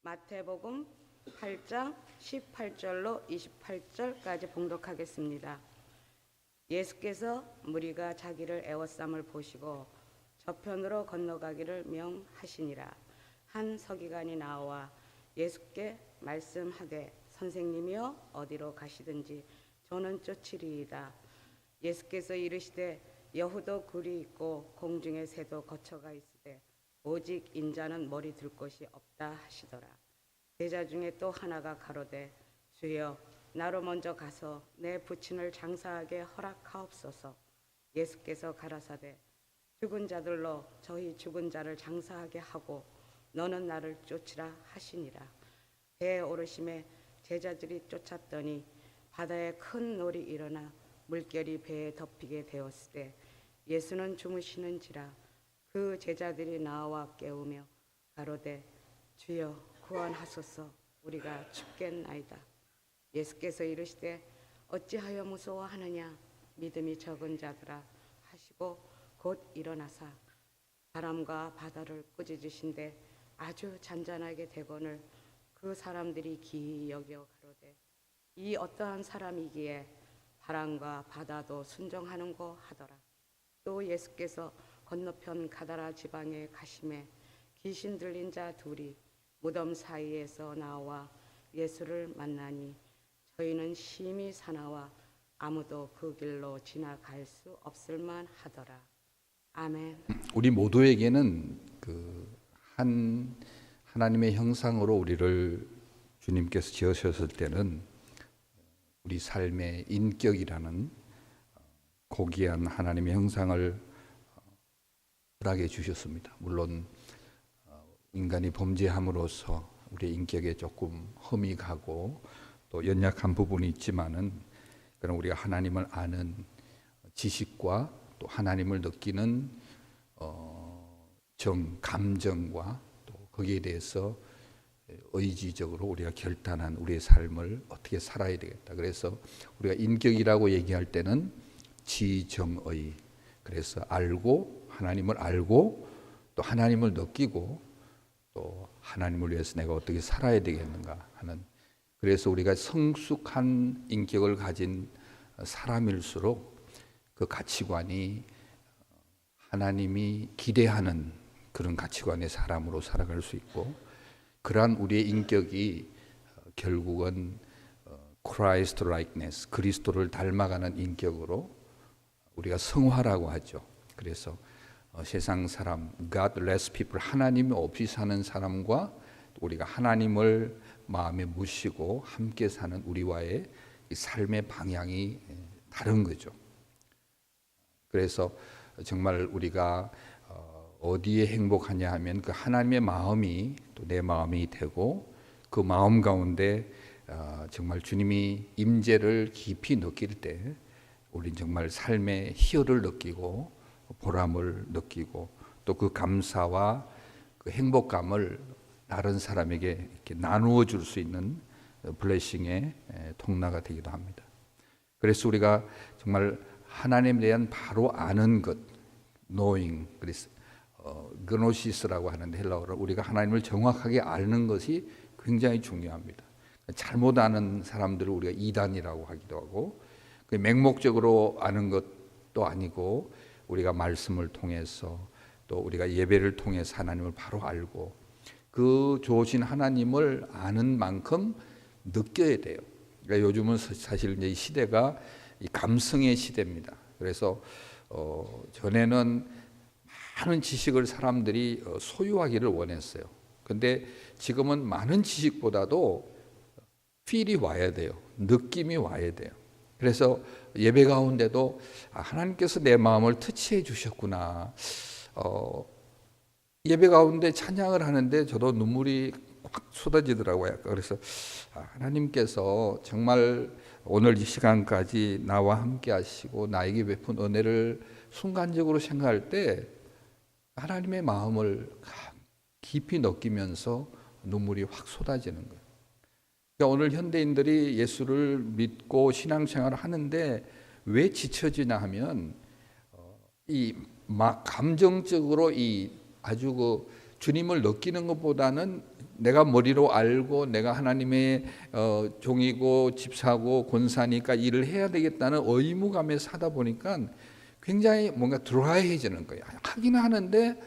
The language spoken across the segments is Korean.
마태복음 8장 18절로 28절까지 봉독하겠습니다. 예수께서 무리가 자기를 애워쌈을 보시고 저편으로 건너가기를 명하시니라. 한 서기관이 나와 예수께 말씀하되 선생님이여 어디로 가시든지 저는 쫓으리이다. 예수께서 이르시되 여호도 굴이 있고 공중의 새도 거처가 있으되 오직 인자는 머리 둘 곳이 없다 하시더라. 제자 중에 또 하나가 가로되 주여 나로 먼저 가서 내 부친을 장사하게 허락하옵소서. 예수께서 가라사대 죽은 자들로 저희 죽은 자를 장사하게 하고 너는 나를 쫓으라 하시니라. 배에 오르심에 제자들이 쫓았더니 바다에 큰 놀이 일어나 물결이 배에 덮이게 되었을 때 예수는 주무시는지라. 그 제자들이 나와 깨우며 가로되 주여 구원하소서 우리가 죽겠나이다. 예수께서 이르시되 어찌하여 무서워하느냐 믿음이 적은 자들아 하시고 곧 일어나사 바람과 바다를 꾸짖으신데 아주 잔잔하게 되거늘 그 사람들이 기이 여겨 가로되 이 어떠한 사람이기에 바람과 바다도 순종하는고 하더라. 또 예수께서 건너편 가다라 지방에 가심에 귀신 들린 자 둘이 무덤 사이에서 나와 예수를 만나니 저희는 심히 사나와 아무도 그 길로 지나갈 수 없을 만하더라. 아멘. 우리 모두에게는 하나님의 형상으로 우리를 주님께서 지으셨을 때는 우리 삶의 인격이라는 고귀한 하나님의 형상을 허락해 주셨습니다. 물론 인간이 범죄함으로써 우리의 인격에 조금 흠이 가고 또 연약한 부분이 있지만은 그런 우리가 하나님을 아는 지식과 또 하나님을 느끼는 감정과 또 거기에 대해서 의지적으로 우리가 결단한 우리의 삶을 어떻게 살아야 되겠다. 그래서 우리가 인격이라고 얘기할 때는 지정의, 그래서 하나님을 알고 또 하나님을 느끼고 또 하나님을 위해서 내가 어떻게 살아야 되겠는가 하는, 그래서 우리가 성숙한 인격을 가진 사람일수록 그 가치관이 하나님이 기대하는 그런 가치관의 사람으로 살아갈 수 있고, 그러한 우리의 인격이 결국은 Christ likeness, 그리스도를 닮아가는 인격으로 우리가 성화라고 하죠. 그래서 세상 사람, godless people, 하나님 없이 사는 사람과 우리가 하나님을 마음에 모시고 함께 사는 우리와의 이 삶의 방향이 다른 거죠. 그래서 정말 우리가 어디에 행복하냐 하면 그 하나님의 마음이 또 내 마음이 되고, 그 마음 가운데 정말 주님이 임재를 깊이 느낄 때 우리는 정말 삶의 희열을 느끼고 보람을 느끼고 또 그 감사와 그 행복감을 다른 사람에게 이렇게 나누어 줄 수 있는 블레싱의 통로가 되기도 합니다. 그래서 우리가 정말 하나님에 대한 바로 아는 것, knowing, 그래서 그노시스라고 하는데 헬라어로 우리가 하나님을 정확하게 아는 것이 굉장히 중요합니다. 잘못 아는 사람들을 우리가 이단이라고 하기도 하고, 맹목적으로 아는 것도 아니고 우리가 말씀을 통해서 또 우리가 예배를 통해서 하나님을 바로 알고 그 좋으신 하나님을 아는 만큼 느껴야 돼요. 그러니까 요즘은 사실 이제 이 시대가 이 감성의 시대입니다. 그래서 전에는 많은 지식을 사람들이 소유하기를 원했어요. 근데 지금은 많은 지식보다도 필이 와야 돼요. 느낌이 와야 돼요. 그래서 예배 가운데도 하나님께서 내 마음을 터치해 주셨구나. 예배 가운데 찬양을 하는데 저도 눈물이 확 쏟아지더라고요. 그래서 하나님께서 정말 오늘 이 시간까지 나와 함께 하시고 나에게 베푼 은혜를 순간적으로 생각할 때 하나님의 마음을 깊이 느끼면서 눈물이 확 쏟아지는 거예요. 그러니까 오늘 현대인들이 예수를 믿고 신앙생활을 하는데 왜 지쳐지나 하면 이 막 감정적으로 이 아주 그 주님을 느끼는 것보다는 내가 머리로 알고 내가 하나님의 종이고 집사고 권사니까 일을 해야 되겠다는 의무감에 사다 보니까 굉장히 뭔가 드라이해지는 거예요. 하긴 하는데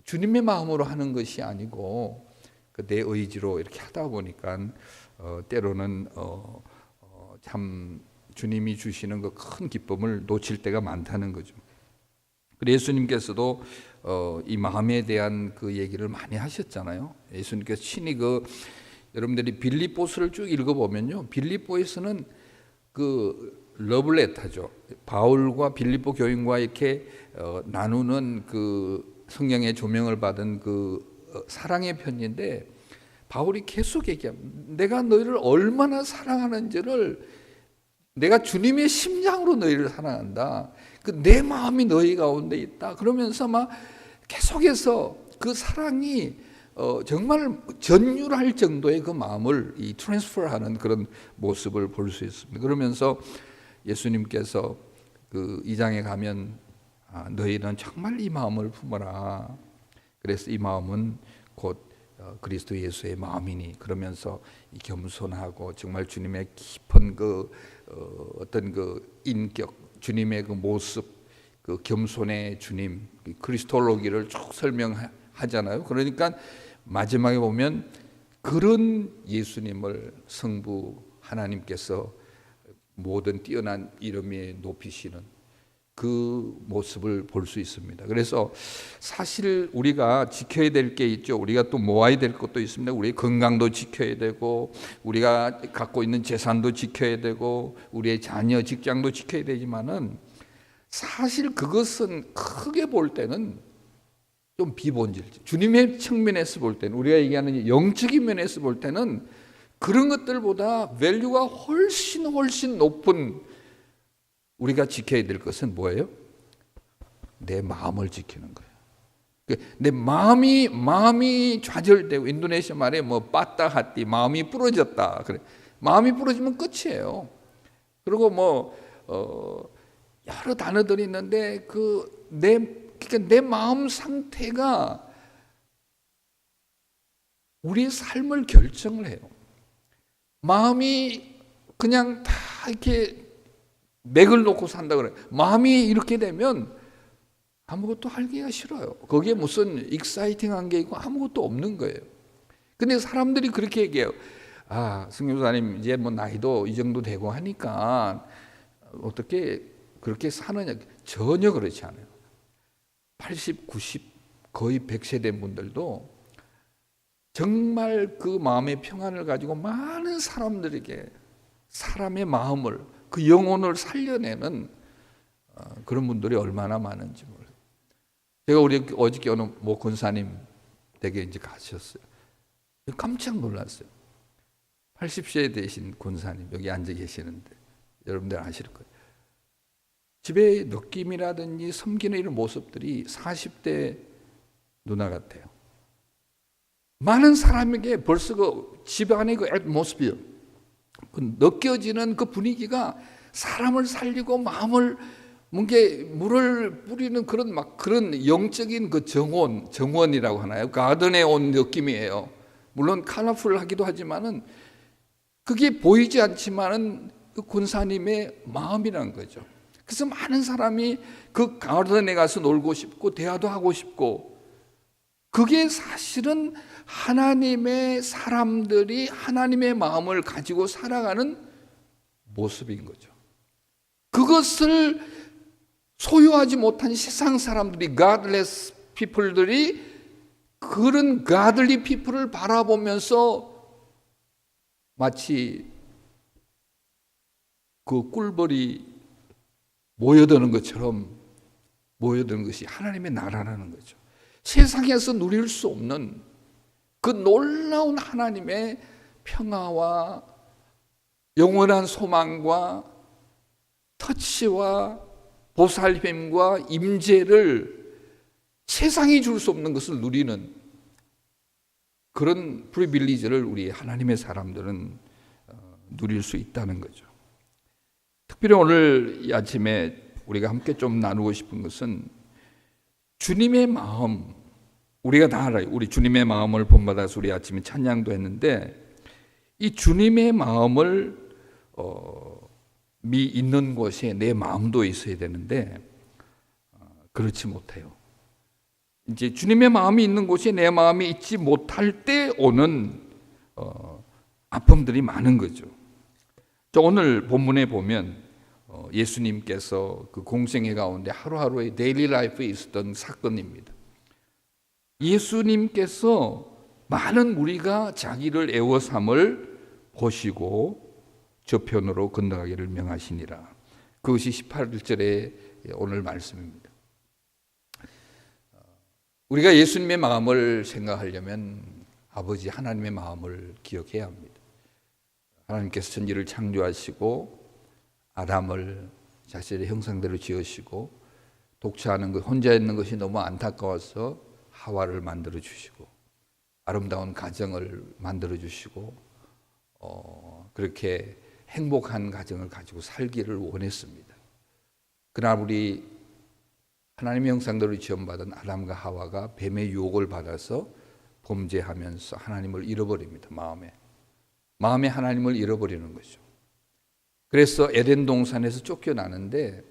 주님의 마음으로 하는 것이 아니고 내 의지로 이렇게 하다 보니까 때로는 참 주님이 주시는 그 큰 기쁨을 놓칠 때가 많다는 거죠. 그래서 예수님께서도 이 마음에 대한 그 얘기를 많이 하셨잖아요. 예수님께서 친히 여러분들이 빌립보서를 쭉 읽어보면요, 빌립보에서는 그 러블레터죠. 바울과 빌립보 교인과 이렇게 나누는 그 성령의 조명을 받은 그 사랑의 편지인데, 바울이 계속 얘기합니다. 내가 너희를 얼마나 사랑하는지를, 내가 주님의 심장으로 너희를 사랑한다. 내 마음이 너희 가운데 있다. 그러면서 막 계속해서 그 사랑이 정말 전율할 정도의 그 마음을 이 트랜스퍼하는 그런 모습을 볼 수 있습니다. 그러면서 예수님께서 그 2장에 가면 너희는 정말 이 마음을 품어라. 그래서 이 마음은 곧 그리스도 예수의 마음이니, 그러면서 이 겸손하고 정말 주님의 깊은 그 어떤 그 인격, 주님의 그 모습, 그 겸손의 주님, 그리스톨로기를 쭉 설명하잖아요. 그러니까 마지막에 보면 그런 예수님을 성부 하나님께서 모든 뛰어난 이름에 높이시는 그 모습을 볼 수 있습니다. 그래서 사실 우리가 지켜야 될 게 있죠. 우리가 또 모아야 될 것도 있습니다. 우리의 건강도 지켜야 되고, 우리가 갖고 있는 재산도 지켜야 되고, 우리의 자녀, 직장도 지켜야 되지만은 사실 그것은 크게 볼 때는 좀 비본질적, 주님의 측면에서 볼 때는, 우리가 얘기하는 영적인 면에서 볼 때는 그런 것들보다 밸류가 훨씬 높은, 우리가 지켜야 될 것은 뭐예요? 내 마음을 지키는 거예요. 내 마음이 좌절되고, 인도네시아 말에 뭐 빠따하띠, 마음이 부러졌다. 그래. 마음이 부러지면 끝이에요. 그리고 뭐 여러 단어들이 있는데 그러니까 내 마음 상태가 우리의 삶을 결정을 해요. 마음이 그냥 다 이렇게 맥을 놓고 산다 그래요. 마음이 이렇게 되면 아무것도 하기가 싫어요. 거기에 무슨 익사이팅한 게 있고 아무것도 없는 거예요. 근데 사람들이 그렇게 얘기해요. 승교사님 이제 뭐 나이도 이 정도 되고 하니까 어떻게 그렇게 사느냐. 전혀 그렇지 않아요. 80, 90, 거의 100세 된 분들도 정말 그 마음의 평안을 가지고 많은 사람들에게 사람의 마음을, 그 영혼을 살려내는 그런 분들이 얼마나 많은지 몰라요. 제가 어저께 어느 모 권사님 댁에 이제 가셨어요. 깜짝 놀랐어요. 80세 되신 권사님 여기 앉아 계시는데 여러분들 아실 거예요. 집의 느낌이라든지 섬기는 이런 모습들이 40대 누나 같아요. 많은 사람에게 벌써 그 집안의 그 애트모스피어, 그 느껴지는 그 분위기가 사람을 살리고 마음을 물을 뿌리는 그런 영적인 그 정원이라고 하나요? 가든에 온 느낌이에요. 물론 컬러풀하기도 하지만은 그게 보이지 않지만은 그 권사님의 마음이라는 거죠. 그래서 많은 사람이 그 가든에 가서 놀고 싶고 대화도 하고 싶고, 그게 사실은 하나님의 사람들이 하나님의 마음을 가지고 살아가는 모습인 거죠. 그것을 소유하지 못한 세상 사람들이, godless people들이 그런 godly people을 바라보면서 마치 그 꿀벌이 모여드는 것처럼 모여드는 것이 하나님의 나라라는 거죠. 세상에서 누릴 수 없는 그 놀라운 하나님의 평화와 영원한 소망과 터치와 보살핌과 임재를 세상이 줄 수 없는 것을 누리는 그런 프리빌리지를 우리 하나님의 사람들은 누릴 수 있다는 거죠. 특별히 오늘 이 아침에 우리가 함께 좀 나누고 싶은 것은 주님의 마음, 우리가 다 알아요. 우리 주님의 마음을 본받아서 우리 아침에 찬양도 했는데 이 주님의 마음을 있는 곳에 내 마음도 있어야 되는데 그렇지 못해요. 이제 주님의 마음이 있는 곳에 내 마음이 있지 못할 때 오는 아픔들이 많은 거죠. 오늘 본문에 보면 예수님께서 그 공생애 가운데 하루하루의 데일리 라이프에 있었던 사건입니다. 예수님께서 많은 무리가 자기를 애워삼을 보시고 저편으로 건너가기를 명하시니라. 그것이 18절의 오늘 말씀입니다. 우리가 예수님의 마음을 생각하려면 아버지 하나님의 마음을 기억해야 합니다. 하나님께서 천지를 창조하시고 아담을 자신의 형상대로 지으시고 독차하는 것, 혼자 있는 것이 너무 안타까워서 하와를 만들어 주시고 아름다운 가정을 만들어 주시고 그렇게 행복한 가정을 가지고 살기를 원했습니다. 그러나 우리 하나님의 형상대로 지음받은 아담과 하와가 뱀의 유혹을 받아서 범죄하면서 하나님을 잃어버립니다. 마음에 하나님을 잃어버리는 거죠. 그래서 에덴 동산에서 쫓겨나는데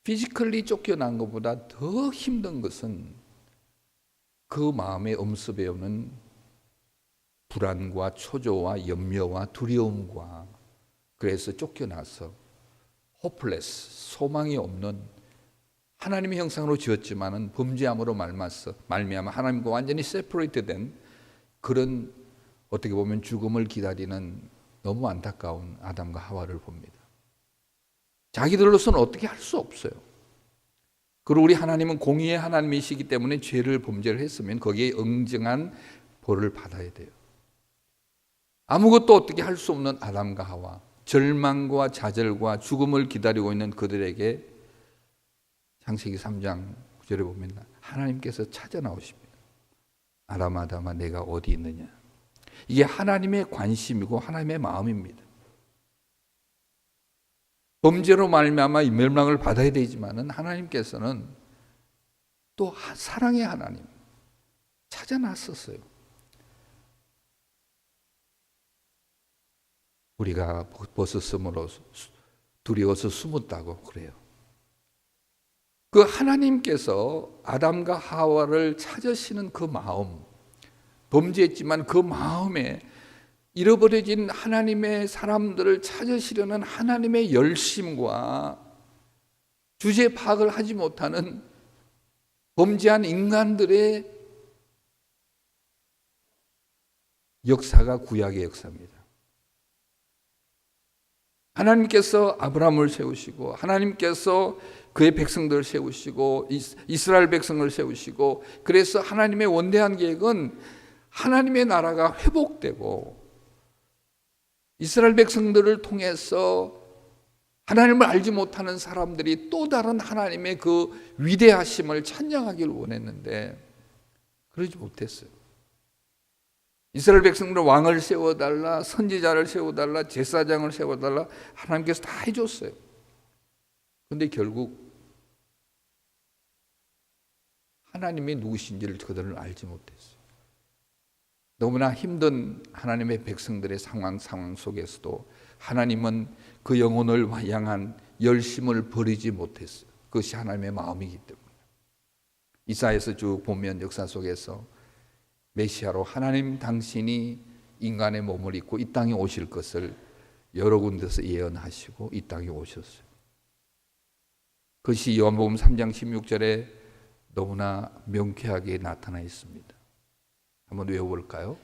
피지컬리 쫓겨난 것보다 더 힘든 것은 그 마음의 엄습에 오는 불안과 초조와 염려와 두려움과 그래서 쫓겨나서 호플레스, 소망이 없는 하나님의 형상으로 지었지만은 범죄함으로 말미암아 하나님과 완전히 세퍼레이트된 그런 어떻게 보면 죽음을 기다리는 너무 안타까운 아담과 하와를 봅니다. 자기들로서는 어떻게 할 수 없어요. 그리고 우리 하나님은 공의의 하나님이시기 때문에 범죄를 했으면 거기에 응징한 벌을 받아야 돼요. 아무것도 어떻게 할 수 없는 아담과 하와, 절망과 좌절과 죽음을 기다리고 있는 그들에게 창세기 3장 9절에 보면 하나님께서 찾아 나오십니다. 아담아 내가 어디 있느냐. 이게 하나님의 관심이고 하나님의 마음입니다. 범죄로 말미암아 멸망을 받아야 되지만은 하나님께서는 또 사랑의 하나님 찾아 나섰어요. 우리가 벗었으므로 두려워서 숨었다고 그래요. 그 하나님께서 아담과 하와를 찾으시는 그 마음, 범죄했지만 그 마음에 잃어버려진 하나님의 사람들을 찾으시려는 하나님의 열심과 주제 파악을 하지 못하는 범죄한 인간들의 역사가 구약의 역사입니다. 하나님께서 아브라함을 세우시고 하나님께서 그의 백성들을 세우시고 이스라엘 백성을 세우시고 그래서 하나님의 원대한 계획은 하나님의 나라가 회복되고 이스라엘 백성들을 통해서 하나님을 알지 못하는 사람들이 또 다른 하나님의 그 위대하심을 찬양하기를 원했는데 그러지 못했어요. 이스라엘 백성들 왕을 세워달라, 선지자를 세워달라, 제사장을 세워달라 하나님께서 다 해줬어요. 그런데 결국 하나님이 누구신지를 그들은 알지 못했어요. 너무나 힘든 하나님의 백성들의 상황 속에서도 하나님은 그 영혼을 향한 열심을 버리지 못했어요. 그것이 하나님의 마음이기 때문에. 이사야에서 쭉 보면 역사 속에서 메시아로 하나님 당신이 인간의 몸을 입고 이 땅에 오실 것을 여러 군데서 예언하시고 이 땅에 오셨어요. 그것이 요한복음 3장 16절에 너무나 명쾌하게 나타나 있습니다. 한번 외워볼까요?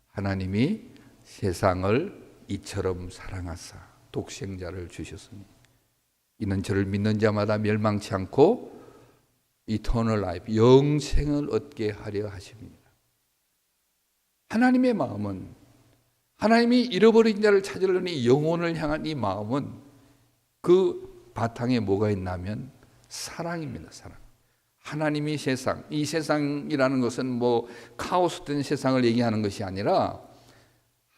하나님이 세상을 이처럼 사랑하사 독생자를 주셨으니 이는 저를 믿는 자마다 멸망치 않고 이터널 라이프 영생을 얻게 하려 하십니다. 하나님의 마음은 하나님이 잃어버린 자를 찾으려니 영혼을 향한 이 마음은 그 바탕에 뭐가 있냐면 사랑입니다. 사랑. 하나님이 세상, 이 세상이라는 것은 뭐 카오스된 세상을 얘기하는 것이 아니라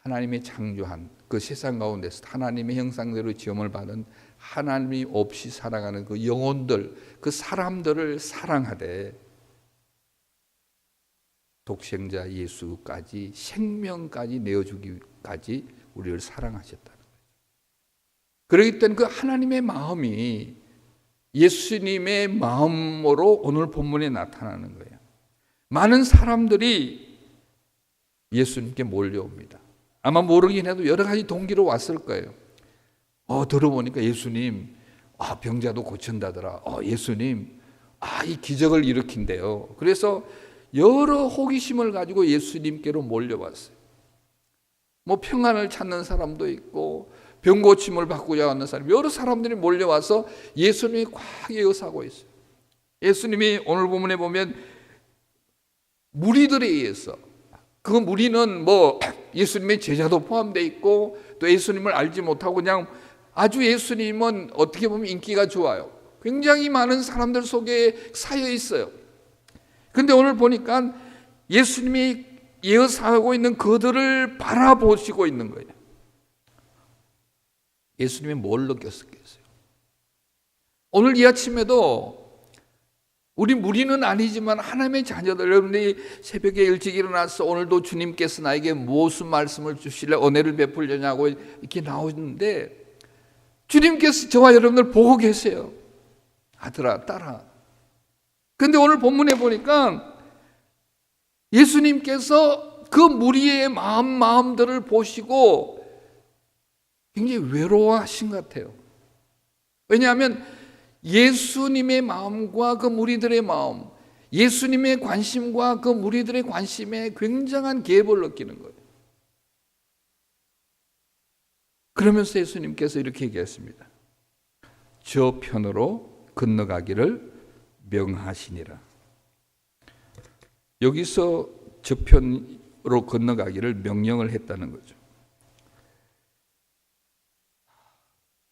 하나님의 창조한 그 세상 가운데서 하나님의 형상대로 지음을 받은 하나님이 없이 살아가는 그 영혼들, 그 사람들을 사랑하되 독생자 예수까지 생명까지 내어주기까지 우리를 사랑하셨다는 거예요. 그렇기 때문에 그 하나님의 마음이 예수님의 마음으로 오늘 본문에 나타나는 거예요. 많은 사람들이 예수님께 몰려옵니다. 아마 모르긴 해도 여러 가지 동기로 왔을 거예요. 들어보니까 예수님, 병자도 고친다더라. 예수님, 이 기적을 일으킨대요. 그래서 여러 호기심을 가지고 예수님께로 몰려왔어요. 평안을 찾는 사람도 있고 병 고침을 받고자 하는 사람, 여러 사람들이 몰려와서 예수님이 꽉 에워싸고 있어요. 예수님이 오늘 본문에 보면 무리들에 의해서, 그 무리는 예수님의 제자도 포함되어 있고 또 예수님을 알지 못하고 그냥 아주 예수님은 어떻게 보면 인기가 좋아요. 굉장히 많은 사람들 속에 쌓여 있어요. 근데 오늘 보니까 예수님이 에워싸고 있는 그들을 바라보시고 있는 거예요. 예수님이 뭘 느꼈겠어요? 오늘 이 아침에도 우리 무리는 아니지만 하나님의 자녀들, 여러분들이 새벽에 일찍 일어나서 오늘도 주님께서 나에게 무슨 말씀을 주실래, 은혜를 베풀려냐고 이렇게 나오는데 주님께서 저와 여러분들 보고 계세요. 아들아, 딸아. 그런데 오늘 본문에 보니까 예수님께서 그 무리의 마음들을 보시고 굉장히 외로워하신 것 같아요. 왜냐하면 예수님의 마음과 그 무리들의 마음, 예수님의 관심과 그 무리들의 관심에 굉장한 갭을 느끼는 거예요. 그러면서 예수님께서 이렇게 얘기했습니다. 저 편으로 건너가기를 명하시니라. 여기서 저 편으로 건너가기를 명령을 했다는 거죠.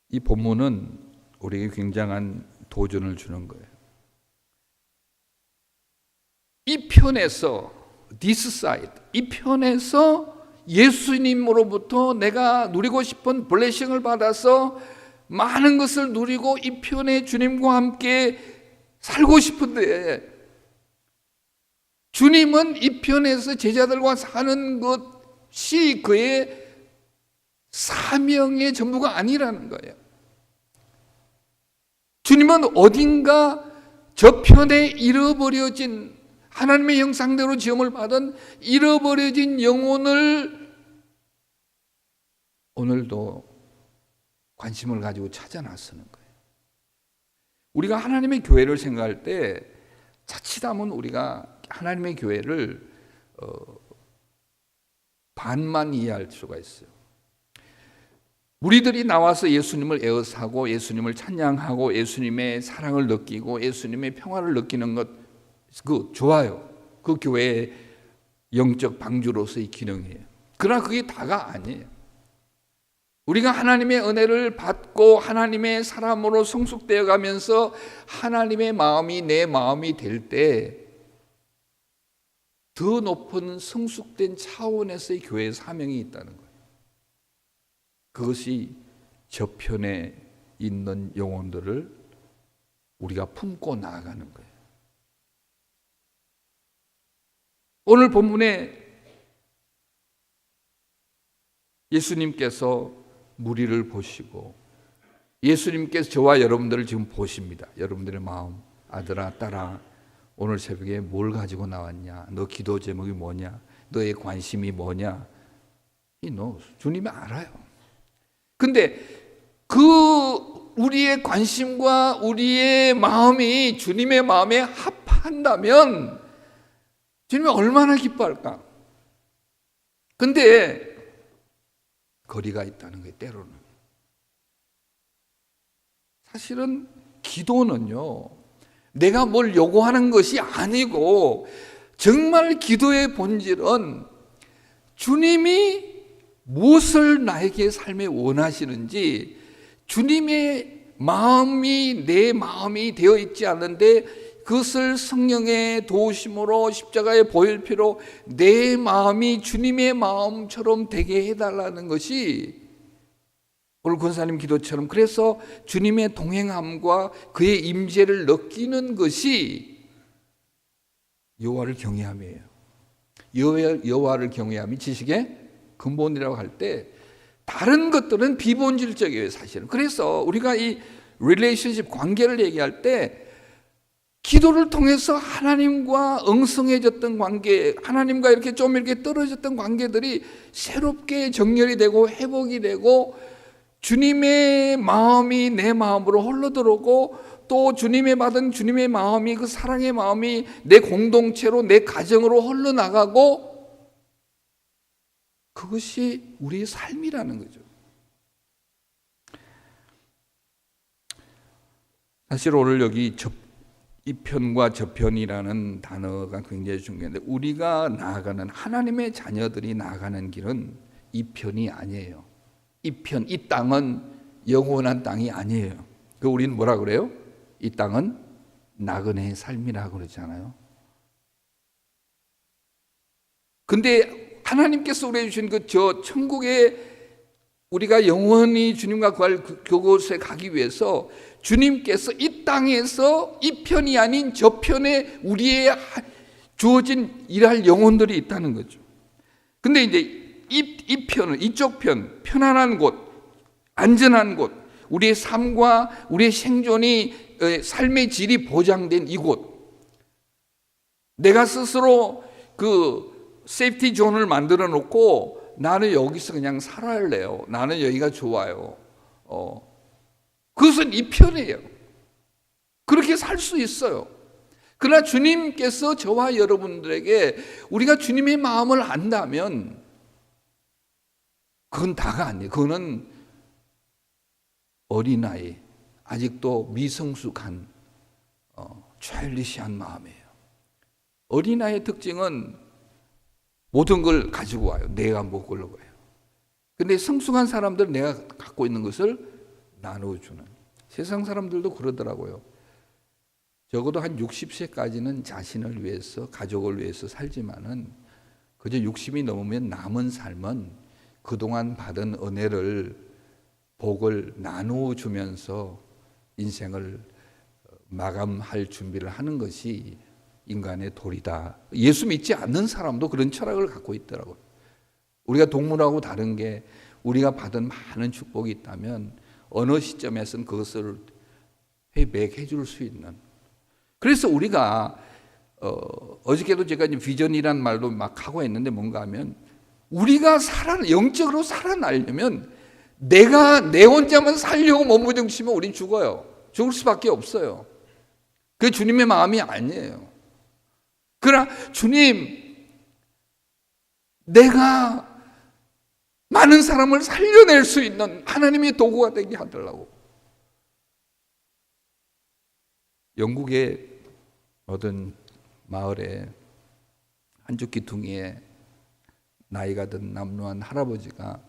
이 본문은 우리에게 굉장한 도전을 주는 거예요. 이 편에서, this side, 이 편에서 예수님으로부터 내가 누리고 싶은 블레싱을 받아서 많은 것을 누리고 이 편에 주님과 함께 살고 싶은데, 주님은 이 편에서 제자들과 사는 것이 그의 사명의 전부가 아니라는 거예요. 주님은 어딘가 저편에 잃어버려진, 하나님의 형상대로 지음을 받은 잃어버려진 영혼을 오늘도 관심을 가지고 찾아 나서는 거예요. 우리가 하나님의 교회를 생각할 때 자칫하면 우리가 하나님의 교회를 반만 이해할 수가 있어요. 우리들이 나와서 예수님을 에워싸고 예수님을 찬양하고 예수님의 사랑을 느끼고 예수님의 평화를 느끼는 것, 그 좋아요. 그 교회의 영적 방주로서의 기능이에요. 그러나 그게 다가 아니에요. 우리가 하나님의 은혜를 받고 하나님의 사람으로 성숙되어 가면서 하나님의 마음이 내 마음이 될 때 더 높은 성숙된 차원에서의 교회의 사명이 있다는 거예요. 그것이 저편에 있는 영혼들을 우리가 품고 나아가는 거예요. 오늘 본문에 예수님께서 무리를 보시고 예수님께서 저와 여러분들을 지금 보십니다. 여러분들의 마음, 아들아, 딸아, 오늘 새벽에 뭘 가지고 나왔냐? 너 기도 제목이 뭐냐? 너의 관심이 뭐냐? 주님이 알아요. 근데 그 우리의 관심과 우리의 마음이 주님의 마음에 합한다면 주님이 얼마나 기뻐할까? 근데 거리가 있다는 거예요, 때로는. 사실은 기도는요, 내가 뭘 요구하는 것이 아니고 정말 기도의 본질은 주님이 무엇을 나에게 삶에 원하시는지, 주님의 마음이 내 마음이 되어 있지 않는데 그것을 성령의 도우심으로 십자가에 보일 필요, 내 마음이 주님의 마음처럼 되게 해달라는 것이 오늘 권사님 기도처럼, 그래서 주님의 동행함과 그의 임재를 느끼는 것이 여호와를 경외함이에요. 여호와를 경외함이 지식의 근본이라고 할 때 다른 것들은 비본질적이에요, 사실은. 그래서 우리가 이 릴레이션십 관계를 얘기할 때 기도를 통해서 하나님과 엉성해졌던 관계, 하나님과 이렇게 떨어졌던 관계들이 새롭게 정렬이 되고 회복이 되고 주님의 마음이 내 마음으로 흘러들어오고 또 주님의 받은 주님의 마음이 그 사랑의 마음이 내 공동체로 내 가정으로 흘러나가고 그것이 우리의 삶이라는 거죠. 사실 오늘 여기 이 편과 저편이라는 단어가 굉장히 중요한데 우리가 나아가는 하나님의 자녀들이 나아가는 길은 이 편이 아니에요. 이 땅은 영원한 땅이 아니에요. 그 우리는 뭐라 그래요? 이 땅은 나그네의 삶이라고 그러잖아요. 근데 하나님께서 우리에게 주신 저 천국에 우리가 영원히 주님과 그곳에 가기 위해서 주님께서 이 땅에서 이 편이 아닌 저 편에 우리의 주어진 일할 영혼들이 있다는 거죠. 근데 이제 이 편은 이쪽 편안한 곳, 안전한 곳, 우리의 삶과 우리의 생존이 삶의 질이 보장된 이곳, 내가 스스로 그 세이프티 존을 만들어 놓고 나는 여기서 그냥 살아할래요. 나는 여기가 좋아요. 그것은 이 편이에요. 그렇게 살 수 있어요. 그러나 주님께서 저와 여러분들에게 우리가 주님의 마음을 안다면 그건 다가 아니에요. 그거는 어린아이, 아직도 미성숙한 차일리시한 마음이에요. 어린아이의 특징은 모든 걸 가지고 와요. 내가 먹으려고 해요. 근데 성숙한 사람들은 내가 갖고 있는 것을 나눠주는. 세상 사람들도 그러더라고요. 적어도 한 60세까지는 자신을 위해서, 가족을 위해서 살지만은 그저 60이 넘으면 남은 삶은 그동안 받은 은혜를, 복을 나누어주면서 인생을 마감할 준비를 하는 것이 인간의 도리다. 예수 믿지 않는 사람도 그런 철학을 갖고 있더라고요. 우리가 동물하고 다른 게 우리가 받은 많은 축복이 있다면 어느 시점에서는 그것을 회백해 줄 수 있는. 그래서 우리가 어저께도 제가 이제 비전이란 말도 막 하고 했는데 뭔가 하면 우리가 영적으로 살아나려면 내가 내 혼자만 살려고 몸부림치면 우린 죽어요. 죽을 수밖에 없어요. 그게 주님의 마음이 아니에요. 그러나 주님, 내가 많은 사람을 살려낼 수 있는 하나님의 도구가 되게 하더라고. 영국의 어떤 마을에 한쪽 귀퉁이에 나이가 든 남루한 할아버지가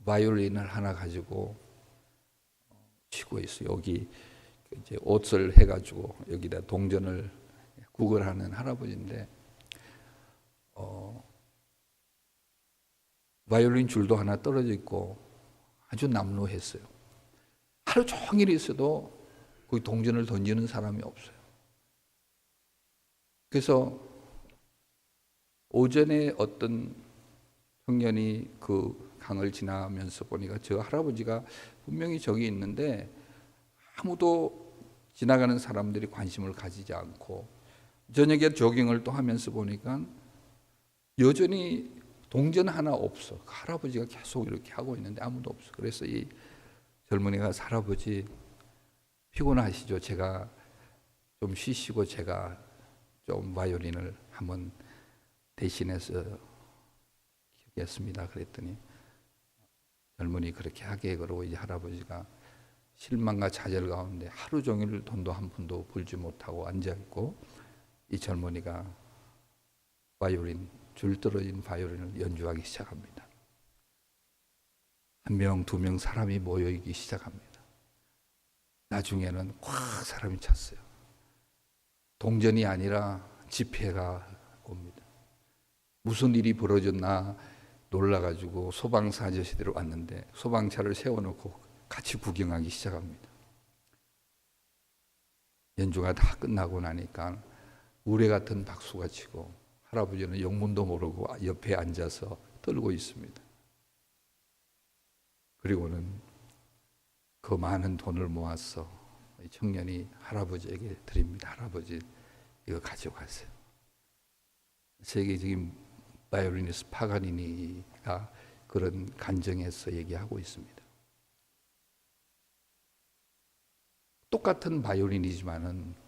바이올린을 하나 가지고 치고 있어요. 여기 이제 옷을 해가지고 여기다 동전을 구걸하는 할아버지인데 바이올린 줄도 하나 떨어져 있고 아주 남루했어요. 하루 종일 있어도 그 동전을 던지는 사람이 없어요. 그래서 오전에 어떤 청년이 그 강을 지나면서 보니까 저 할아버지가 분명히 저기 있는데 아무도 지나가는 사람들이 관심을 가지지 않고 저녁에 조깅을 또 하면서 보니까 여전히 동전 하나 없어. 그 할아버지가 계속 이렇게 하고 있는데 아무도 없어. 그래서 이 젊은이가 할아버지 피곤하시죠? 제가 좀 쉬시고 제가 좀 바이올린을 한번 대신해서 키우겠습니다. 그랬더니 젊은이 그렇게 하게 그러고 이제 할아버지가 실망과 좌절 가운데 하루 종일 돈도 한 푼도 벌지 못하고 앉아있고 이 젊은이가 바이올린, 줄 떨어진 바이올린을 연주하기 시작합니다. 한 명, 두 명 사람이 모여있기 시작합니다. 나중에는 꽉 사람이 찼어요. 동전이 아니라 집회가 옵니다. 무슨 일이 벌어졌나 놀라가지고 소방사 아저씨들이 왔는데 소방차를 세워놓고 같이 구경하기 시작합니다. 연주가 다 끝나고 나니까 우레 같은 박수가 치고 할아버지는 영문도 모르고 옆에 앉아서 떨고 있습니다. 그리고는 그 많은 돈을 모아서 이 청년이 할아버지에게 드립니다. 할아버지, 이거 가져가세요. 세계적인 바이올리니스트 파가니니가 그런 간증에서 얘기하고 있습니다. 똑같은 바이올린이지만은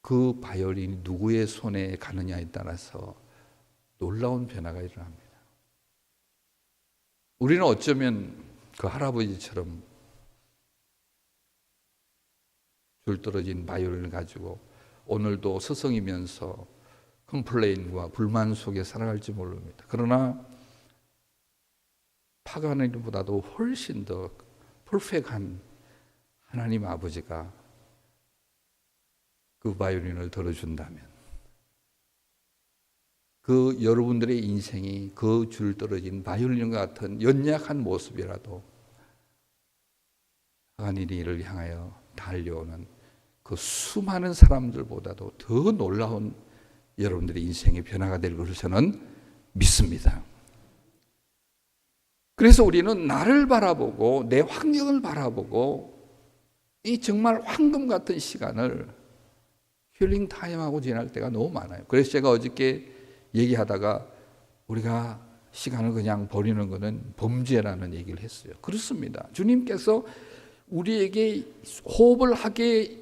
그 바이올린이 누구의 손에 가느냐에 따라서 놀라운 변화가 일어납니다. 우리는 어쩌면 그 할아버지처럼 줄 떨어진 바이올린을 가지고 오늘도 서성이면서 컴플레인과 불만 속에 살아갈지 모릅니다. 그러나 파가니니보다도 훨씬 더 퍼펙트한 하나님 아버지가 그 바이올린을 들어준다면 그 여러분들의 인생이 그 줄 떨어진 바이올린과 같은 연약한 모습이라도 파가니니를 향하여 달려오는 그 수많은 사람들보다도 더 놀라운 여러분들의 인생의 변화가 될 것을 저는 믿습니다. 그래서 우리는 나를 바라보고 내 환경을 바라보고 이 정말 황금 같은 시간을 힐링 타임하고 지날 때가 너무 많아요. 그래서 제가 어저께 얘기하다가 우리가 시간을 그냥 버리는 것은 범죄라는 얘기를 했어요. 그렇습니다. 주님께서 우리에게 호흡을 하게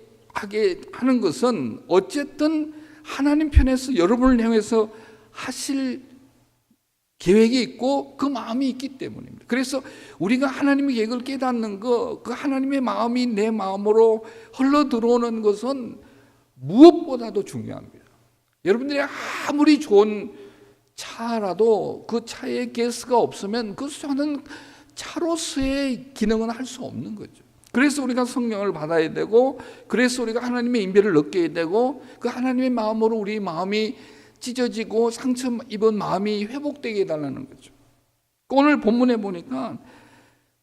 하는 것은 어쨌든 하나님 편에서 여러분을 향해서 하실 계획이 있고 그 마음이 있기 때문입니다. 그래서 우리가 하나님의 계획을 깨닫는 것, 그 하나님의 마음이 내 마음으로 흘러 들어오는 것은 무엇보다도 중요합니다. 여러분들이 아무리 좋은 차라도 그 차에 가스가 없으면 그 차는 차로서의 기능은 할 수 없는 거죠. 그래서 우리가 성령을 받아야 되고, 그래서 우리가 하나님의 인별을 느껴야 되고, 그 하나님의 마음으로 우리 마음이 찢어지고 상처 입은 마음이 회복되게 해달라는 거죠. 오늘 본문에 보니까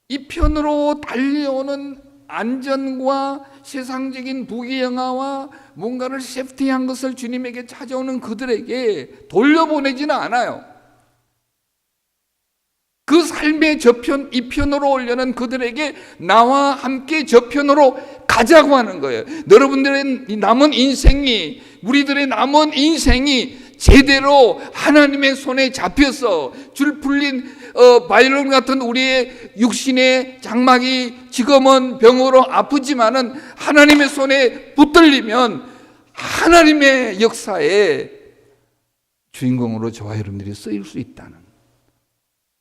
이 편으로 달려오는 안전과 세상적인 부귀영화와 뭔가를 세프티한 것을 주님에게 찾아오는 그들에게 돌려보내지는 않아요. 그 삶의 저편, 이 편으로 오려는 그들에게 나와 함께 저편으로 가자고 하는 거예요. 여러분들의 남은 인생이, 우리들의 남은 인생이 제대로 하나님의 손에 잡혀서 줄 풀린 바이올린 같은 우리의 육신의 장막이 지금은 병으로 아프지만은 하나님의 손에 붙들리면 하나님의 역사의 주인공으로 저와 여러분들이 쓰일 수 있다는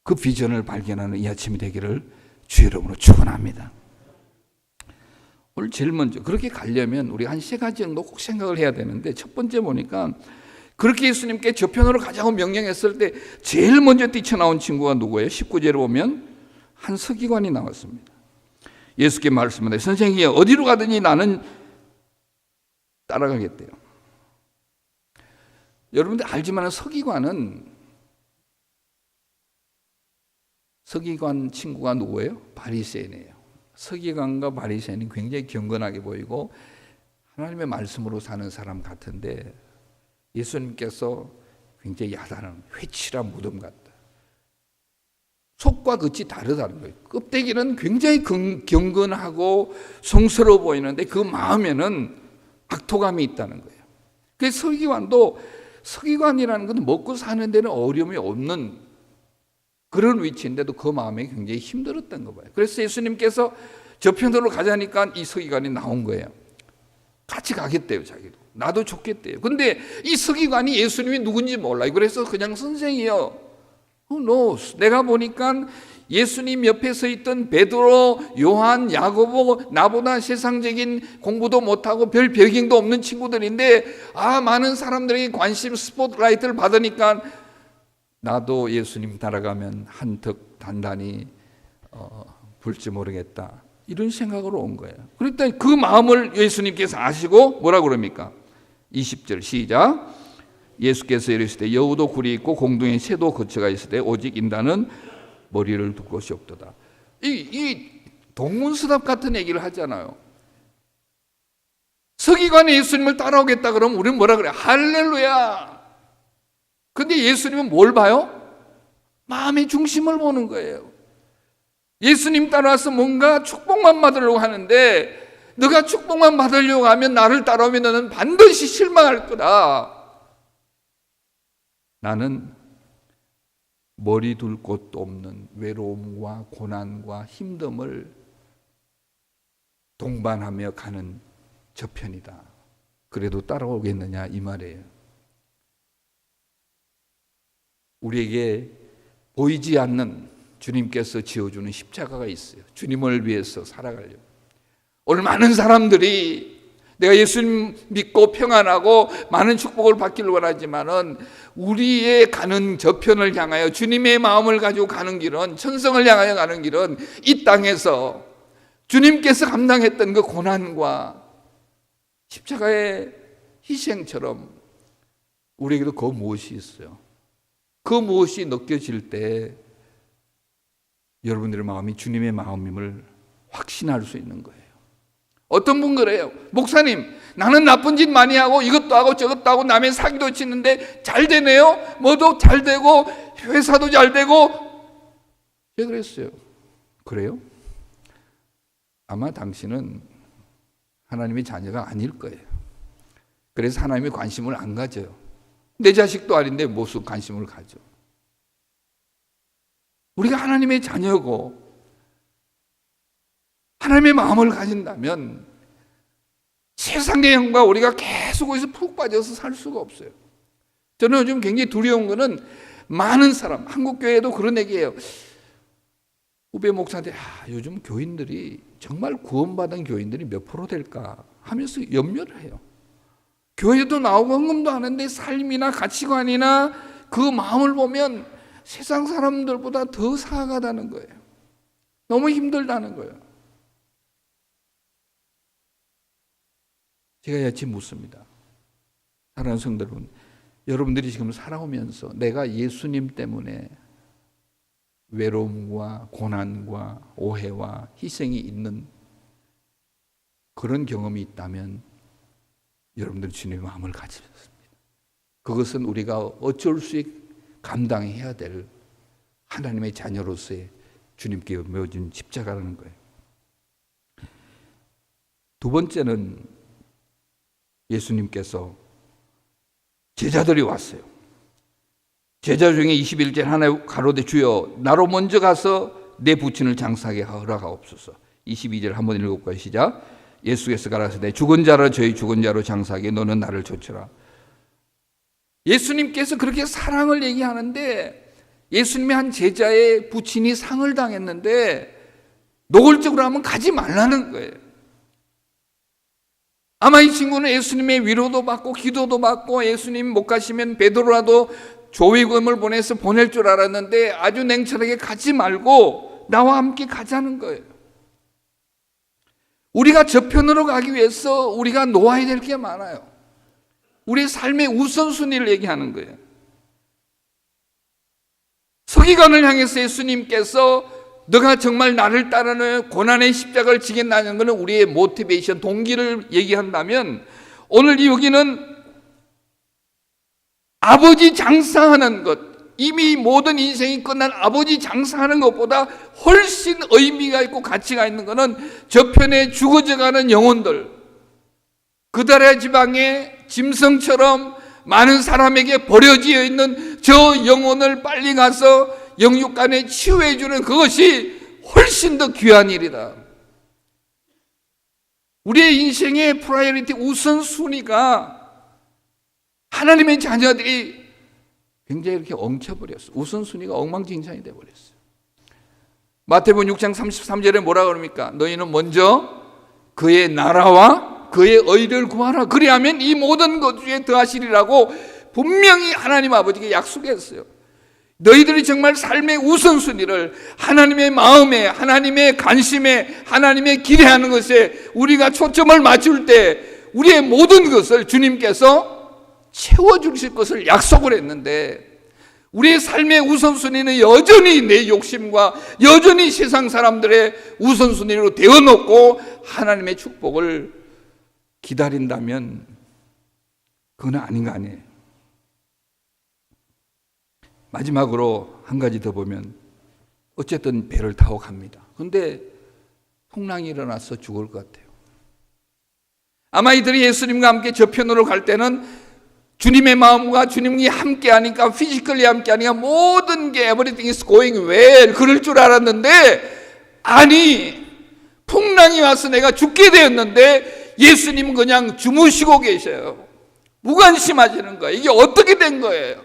그 비전을 발견하는 이 아침이 되기를 주의 이름으로 축원합니다. 오늘 제일 먼저 그렇게 가려면 우리가 한 3가지 정도 꼭 생각을 해야 되는데, 첫 번째 보니까 그렇게 예수님께 저편으로 가자고 명령했을 때 제일 먼저 뛰쳐나온 친구가 누구예요? 19절에 보면 한 서기관이 나왔습니다. 예수께 말씀하되 선생님이여 어디로 가든지 나는 따라가겠대요. 여러분들 알지만 서기관 친구가 누구예요? 바리새인이에요. 서기관과 바리새인은 굉장히 경건하게 보이고 하나님의 말씀으로 사는 사람 같은데, 예수님께서 굉장히 야단은 회칠한 무덤 같다. 속과 겉이 다르다는 거예요. 껍데기는 굉장히 경건하고 성스러워 보이는데 그 마음에는 악독함이 있다는 거예요. 그래서 서기관이라는 것은 먹고 사는 데는 어려움이 없는 그런 위치인데도 그 마음에 굉장히 힘들었던 거 봐요. 그래서 예수님께서 저편으로 가자니까 이 서기관이 나온 거예요. 같이 가겠대요, 자기도. 나도 좋겠대요. 근데 이 서기관이 예수님이 누군지 몰라요. 그래서 그냥 선생이요. Who knows? 내가 보니까 예수님 옆에 서 있던 베드로, 요한, 야고보, 나보다 세상적인 공부도 못하고 별 배경도 없는 친구들인데, 많은 사람들에게 관심 스포트라이트를 받으니까 나도 예수님 따라가면 한턱 단단히 불지 모르겠다, 이런 생각으로 온 거예요. 그러니까 그 마음을 예수님께서 아시고 뭐라 그럽니까? 20절 시작. 예수께서 이르시되 여우도 굴이 있고 공중에 새도 거처가 있으되 오직 인간은 머리를 둘 곳이 없도다. 이 동문서답 같은 얘기를 하잖아요. 서기관이 예수님을 따라오겠다 그러면 우리는 뭐라 그래? 할렐루야, 근데 예수님은 뭘 봐요? 마음의 중심을 보는 거예요. 예수님 따라와서 뭔가 축복만 받으려고 하는데, 너가 축복만 받으려고 하면 나를 따라오면 너는 반드시 실망할 거다. 나는 머리 둘 곳도 없는 외로움과 고난과 힘듦을 동반하며 가는 저편이다. 그래도 따라오겠느냐 이 말이에요. 우리에게 보이지 않는 주님께서 지어주는 십자가가 있어요. 주님을 위해서 살아가려고. 오늘 많은 사람들이 내가 예수님 믿고 평안하고 많은 축복을 받기를 원하지만은 우리의 가는 저편을 향하여 주님의 마음을 가지고 가는 길은, 천성을 향하여 가는 길은 이 땅에서 주님께서 감당했던 그 고난과 십자가의 희생처럼 우리에게도 그 무엇이 있어요. 그 무엇이 느껴질 때 여러분들의 마음이 주님의 마음임을 확신할 수 있는 거예요. 어떤 분 그래요. 목사님, 나는 나쁜 짓 많이 하고 이것도 하고 저것도 하고 남의 사기도 치는데 잘 되네요. 뭐도 잘 되고 회사도 잘 되고. 왜 그랬어요? 그래요? 아마 당신은 하나님의 자녀가 아닐 거예요. 그래서 하나님의 관심을 안 가져요. 내 자식도 아닌데 무슨 관심을 가져. 우리가 하나님의 자녀고 하나님의 마음을 가진다면 세상의 영과 우리가 계속 거기서 푹 빠져서 살 수가 없어요. 저는 요즘 굉장히 두려운 거는 많은 사람, 한국교회도 그런 얘기예요. 후배 목사한테 요즘 교인들이 정말 구원받은 교인들이 몇 프로 될까 하면서 염려를 해요. 교회도 나오고 헌금도 하는데 삶이나 가치관이나 그 마음을 보면 세상 사람들보다 더 사악하다는 거예요. 너무 힘들다는 거예요. 제가 여치 묻습니다. 사랑하는 성도 여러분, 여러분들이 지금 살아오면서 내가 예수님 때문에 외로움과 고난과 오해와 희생이 있는 그런 경험이 있다면 여러분들이 주님의 마음을 가지셨습니다. 그것은 우리가 어쩔 수 없이 감당해야 될 하나님의 자녀로서의 주님께 메어진 십자가라는 거예요. 두 번째는 예수님께서 제자들이 왔어요. 제자 중에 21절 하나 가로되 주여 나로 먼저 가서 내 부친을 장사하게 허락하옵소서. 22절 한번 읽어볼까요? 시작. 예수께서 가라사대 죽은 자로 저희 죽은 자로 장사하게 너는 나를 좇으라. 예수님께서 그렇게 사랑을 얘기하는데 예수님의 한 제자의 부친이 상을 당했는데 노골적으로 하면 가지 말라는 거예요. 아마 이 친구는 예수님의 위로도 받고 기도도 받고 예수님 못 가시면 베드로라도 조위금을 보내서 보낼 줄 알았는데 아주 냉철하게 가지 말고 나와 함께 가자는 거예요. 우리가 저편으로 가기 위해서 우리가 놓아야 될 게 많아요. 우리의 삶의 우선순위를 얘기하는 거예요. 서기관을 향해서 예수님께서 너가 정말 나를 따르는 고난의 십자가를 지겠다는 것은 우리의 모티베이션, 동기를 얘기한다면 오늘 여기는 아버지 장사하는 것, 이미 모든 인생이 끝난 아버지 장사하는 것보다 훨씬 의미가 있고 가치가 있는 것은 저편에 죽어져가는 영혼들, 그달의 지방에 짐승처럼 많은 사람에게 버려져 있는 저 영혼을 빨리 가서 영육간에 치유해 주는 그것이 훨씬 더 귀한 일이다. 우리의 인생의 프라이어리티 우선순위가 하나님의 자녀들이 굉장히 이렇게 엉켜버렸어요. 우선순위가 엉망진창이 되어버렸어요. 마태복음 6장 33절에 뭐라 그럽니까? 너희는 먼저 그의 나라와 그의 의를 구하라. 그리하면 이 모든 것 중에 더하시리라고 분명히 하나님 아버지께 약속했어요. 너희들이 정말 삶의 우선순위를 하나님의 마음에, 하나님의 관심에, 하나님의 기대하는 것에 우리가 초점을 맞출 때 우리의 모든 것을 주님께서 채워주실 것을 약속을 했는데 우리의 삶의 우선순위는 여전히 내 욕심과 여전히 세상 사람들의 우선순위로 되어놓고 하나님의 축복을 기다린다면 그건 아닌 거 아니에요. 마지막으로 한 가지 더 보면 어쨌든 배를 타고 갑니다. 그런데 풍랑이 일어나서 죽을 것 같아요. 아마 이들이 예수님과 함께 저편으로 갈 때는 주님의 마음과 주님이 함께 하니까, 피지컬리 함께 하니까 모든 게 everything is going well 그럴 줄 알았는데, 아니 풍랑이 와서 내가 죽게 되었는데 예수님은 그냥 주무시고 계셔요. 무관심하시는 거예요. 이게 어떻게 된 거예요?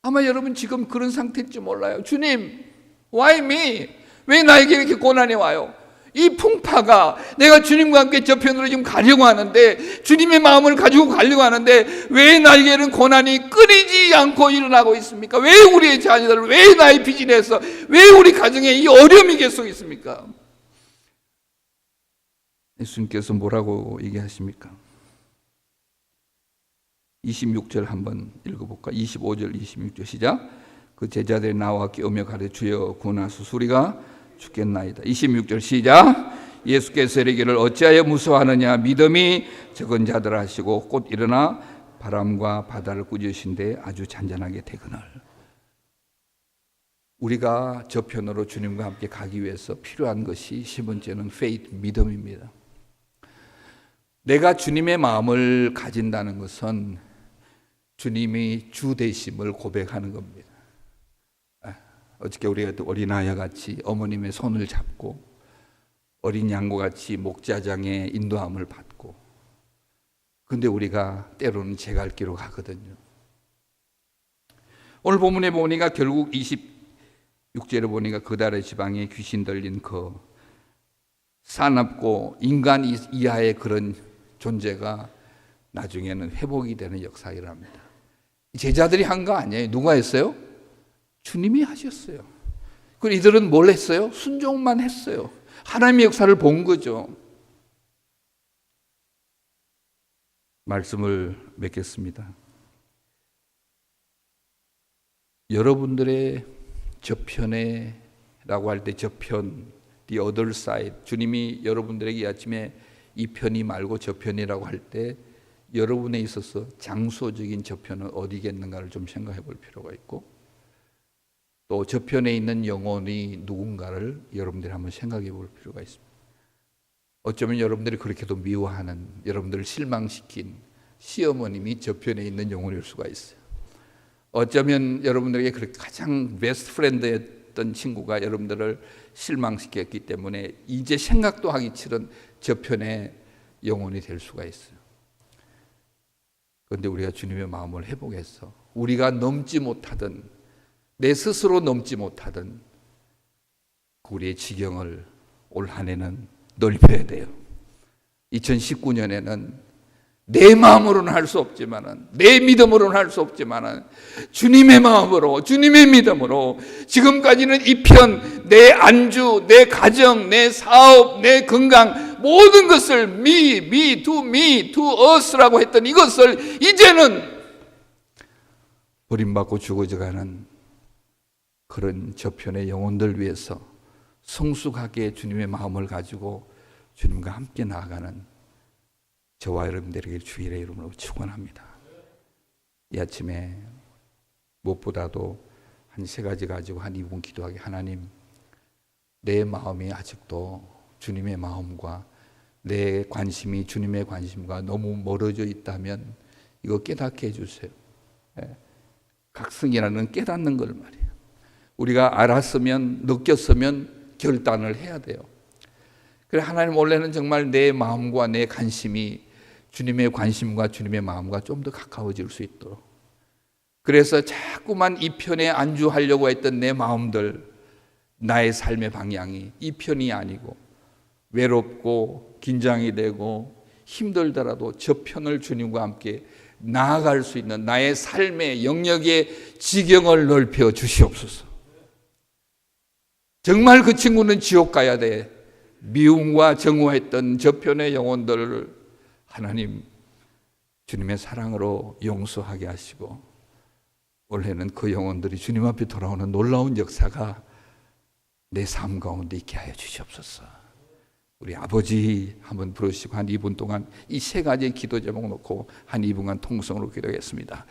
아마 여러분 지금 그런 상태일지 몰라요. 주님, why me? 왜 나에게 이렇게 고난이 와요? 이 풍파가 내가 주님과 함께 저편으로 지금 가려고 하는데, 주님의 마음을 가지고 가려고 하는데 왜 나에게는 고난이 끊이지 않고 일어나고 있습니까? 왜 우리의 자녀들, 왜 나의 비즈니스, 왜 우리 가정에 이 어려움이 계속 있습니까? 예수님께서 뭐라고 얘기하십니까? 26절 한번 읽어볼까? 25절 26절 시작. 그 제자들이 나와 깨우며 가되 주여 구원하소서 우리가 죽겠나이다. 26절 시작. 예수께서 이르기를 어찌하여 무서워하느냐, 믿음이 적은 자들 하시고 곧 일어나 바람과 바다를 꾸짖으신데 아주 잔잔하게 되거늘. 우리가 저편으로 주님과 함께 가기 위해서 필요한 것이 10번째는 faith, 믿음입니다. 내가 주님의 마음을 가진다는 것은 주님이 주 되심을 고백하는 겁니다. 어저께 우리가 어린아이와 같이 어머님의 손을 잡고 어린 양과 같이 목자장의 인도함을 받고, 근데 우리가 때로는 제 갈 길로 가거든요. 오늘 본문에 보니까 결국 26절에 보니까 그달의 지방에 귀신 들린 그 사납고 인간 이하의 그런 존재가 나중에는 회복이 되는 역사가 일어납니다. 제자들이 한 거 아니에요. 누가 했어요? 주님이 하셨어요. 그리고 이들은 뭘 했어요? 순종만 했어요. 하나님의 역사를 본 거죠. 말씀을 맺겠습니다. 여러분들의 저편에라고 할 때 저편, the other side, 주님이 여러분들에게 이 아침에 이 편이 말고 저편이라고 할 때 여러분에 있어서 장소적인 저편은 어디겠는가를 좀 생각해 볼 필요가 있고, 또 저편에 있는 영혼이 누군가를 여러분들이 한번 생각해 볼 필요가 있습니다. 어쩌면 여러분들이 그렇게도 미워하는, 여러분들을 실망시킨 시어머님이 저편에 있는 영혼일 수가 있어요. 어쩌면 여러분들에게 그렇게 가장 베스트 프렌드였던 친구가 여러분들을 실망시켰기 때문에 이제 생각도 하기 싫은 저편의 영혼이 될 수가 있어요. 그런데 우리가 주님의 마음을 회복해서 우리가 넘지 못하던, 내 스스로 넘지 못하던 우리의 지경을 올 한 해는 넓혀야 돼요. 2019년에는 내 마음으로는 할 수 없지만은, 내 믿음으로는 할 수 없지만은 주님의 마음으로, 주님의 믿음으로 지금까지는 이 편, 내 안주, 내 가정, 내 사업, 내 건강 모든 것을 me, to us라고 했던 이것을 이제는 버림받고 죽어져가는 그런 저편의 영혼들 위해서 성숙하게 주님의 마음을 가지고 주님과 함께 나아가는 저와 여러분들에게 주일의 이름으로 축원합니다. 이 아침에 무엇보다도 한 세 가지 가지고 한 2분 기도하기. 하나님, 내 마음이 아직도 주님의 마음과 내 관심이 주님의 관심과 너무 멀어져 있다면 이거 깨닫게 해주세요. 각성이라는 깨닫는 걸 말이에요. 우리가 알았으면, 느꼈으면 결단을 해야 돼요. 그래, 하나님 원래는 정말 내 마음과 내 관심이 주님의 관심과 주님의 마음과 좀 더 가까워질 수 있도록, 그래서 자꾸만 이 편에 안주하려고 했던 내 마음들, 나의 삶의 방향이 이 편이 아니고 외롭고 긴장이 되고 힘들더라도 저 편을 주님과 함께 나아갈 수 있는 나의 삶의 영역의 지경을 넓혀 주시옵소서. 정말 그 친구는 지옥 가야 돼. 미움과 정오했던 저편의 영혼들을 하나님 주님의 사랑으로 용서하게 하시고, 올해는 그 영혼들이 주님 앞에 돌아오는 놀라운 역사가 내 삶 가운데 있게 하여 주시옵소서. 우리 아버지 한번 부르시고 한 2분 동안 이 세 가지의 기도 제목 놓고 한 2분간 통성으로 기도하겠습니다.